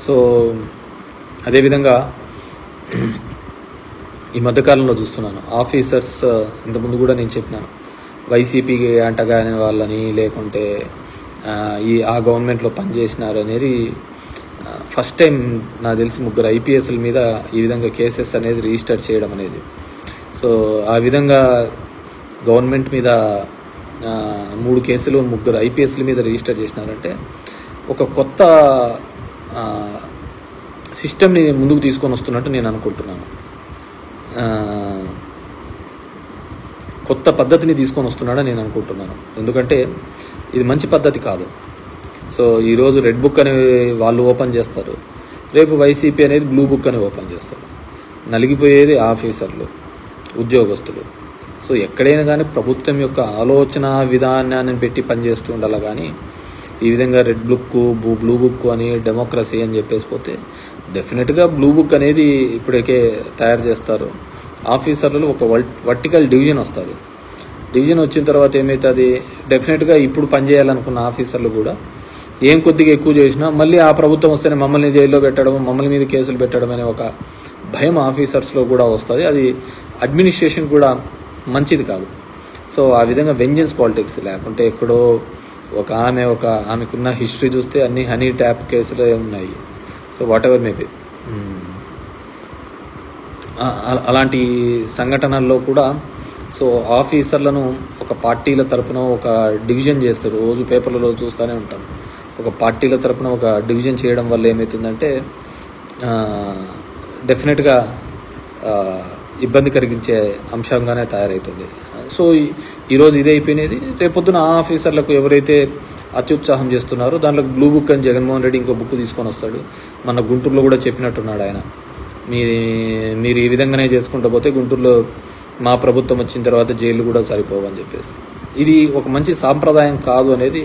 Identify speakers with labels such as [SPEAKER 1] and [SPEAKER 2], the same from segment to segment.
[SPEAKER 1] So అదేవిధంగా ఈ మధ్యకాలంలో చూస్తున్నాను ఆఫీసర్స్, ఇంతకుముందు కూడా నేను చెప్పినాను, వైసీపీకి అంటగాని వాళ్ళని లేకుంటే ఆ గవర్నమెంట్లో పనిచేసినారు అనేది ఫస్ట్ టైం నాకు తెలిసి 3 IPSల మీద ఈ విధంగా కేసెస్ అనేది రిజిస్టర్ చేయడం అనేది. సో ఆ విధంగా గవర్నమెంట్ మీద 3 కేసులు 3 IPSల మీద రిజిస్టర్ చేసినారంటే ఒక కొత్త సిస్టమ్ని ముందుకు తీసుకొని వస్తున్నట్టు నేను అనుకుంటున్నాను. కొత్త పద్ధతిని తీసుకొని వస్తున్నాడని నేను అనుకుంటున్నాను. ఎందుకంటే ఇది మంచి పద్ధతి కాదు. సో ఈరోజు రెడ్ బుక్ అని వాళ్ళు ఓపెన్ చేస్తారు, రేపు వైసీపీ అనేది బ్లూ బుక్ అని ఓపెన్ చేస్తారు. నలిగిపోయేది ఆఫీసర్లు, ఉద్యోగస్తులు. సో ఎక్కడైనా కానీ ప్రభుత్వం యొక్క ఆలోచన విధానాన్ని పెట్టి పనిచేస్తూ ఉండాలి. కానీ ఈ విధంగా రెడ్ బుక్ బ్లూ బుక్ అని డెమోక్రసీ అని చెప్పేసి పోతే డెఫినెట్గా బ్లూ బుక్ అనేది ఇప్పటికే తయారు చేస్తారు. ఆఫీసర్లలో ఒక వర్టికల్ డివిజన్ వస్తుంది. డివిజన్ వచ్చిన తర్వాత ఏమవుతుంది, డెఫినెట్గా ఇప్పుడు పనిచేయాలనుకున్న ఆఫీసర్లు కూడా ఏం కొద్దిగా ఎక్కువ చేసినా మళ్ళీ ఆ ప్రభుత్వం వస్తేనే మమ్మల్ని జైల్లో పెట్టడం, మమ్మల్ని మీద కేసులు పెట్టడం అనే ఒక భయం ఆఫీసర్స్లో కూడా వస్తుంది. అది అడ్మినిస్ట్రేషన్ కూడా మంచిది కాదు. సో ఆ విధంగా వెంజెన్స్ పాలిటిక్స్ లేకుంటే ఎక్కడో ఆమెకున్న హిస్టరీ చూస్తే అన్ని హనీ ట్యాప్ కేసులే ఉన్నాయి. సో వాట్ ఎవర్ మేబీ అలాంటి సంఘటనల్లో కూడా సో ఆఫీసర్లను ఒక పార్టీల తరపున ఒక డివిజన్ చేస్తారు. రోజు పేపర్లలో చూస్తూనే ఉంటాం. ఒక పార్టీల తరపున ఒక డివిజన్ చేయడం వల్ల ఏమవుతుందంటే డెఫినెట్గా ఇబ్బంది కలిగించే అంశంగానే తయారవుతుంది. సో ఈరోజు ఇదే అయిపోయినది. రేపొద్దున ఆ ఆఫీసర్లకు ఎవరైతే అత్యుత్సాహం చేస్తున్నారో దాంట్లో బ్లూ బుక్ అని జగన్మోహన్ రెడ్డి ఇంకో బుక్ తీసుకొని వస్తాడు. మన గుంటూరులో కూడా చెప్పినట్టున్నాడు ఆయన, మీరు ఈ విధంగానే చేసుకుంటూ పోతే గుంటూరులో మా ప్రభుత్వం వచ్చిన తర్వాత జైలు కూడా సరిపోవని చెప్పేసి. ఇది ఒక మంచి సాంప్రదాయం కాదు అనేది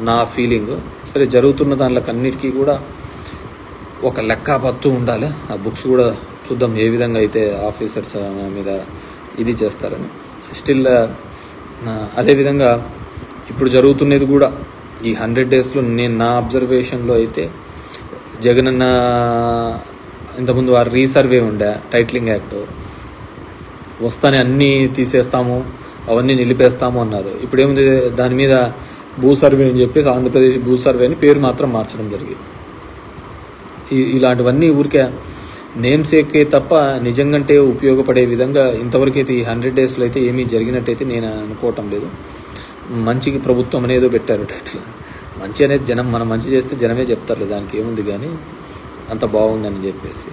[SPEAKER 1] నా ఫీలింగ్. సరే, జరుగుతున్న దానికన్నిటికీ కూడా ఒక లెక్కపత్తు ఉండాలి. ఆ బుక్స్ కూడా చూద్దాం ఏ విధంగా అయితే ఆఫీసర్స్ మీద ఇది చేస్తారని. స్టిల్ అదేవిధంగా ఇప్పుడు జరుగుతున్నది కూడా ఈ 100 daysలో నా అబ్జర్వేషన్లో అయితే జగనన్న ఇంతకుముందు వారు రీసర్వే ఉండే టైటిలింగ్ యాక్ట్ వస్తానే అన్నీ తీసేస్తాము, అవన్నీ నిలిపేస్తాము అన్నారు. ఇప్పుడు ఏముంది, దాని మీద భూ సర్వే అని చెప్పేసి ఆంధ్రప్రదేశ్ భూ సర్వే అని పేరు మాత్రం మార్చడం జరిగింది. ఇలాంటివన్నీ ఊరికే నేమ్ సేకే తప్ప నిజంగా ఉపయోగపడే విధంగా ఇంతవరకైతే ఈ 100 daysలో అయితే ఏమీ జరిగినట్టయితే నేను అనుకోవటం లేదు. మంచికి ప్రభుత్వం అనేదో పెట్టారు టైటిల్. మంచి అనేది మనం మంచి చేస్తే జనమే చెప్తారు, దానికి ఏముంది కానీ అంత బాగుందని చెప్పేసి.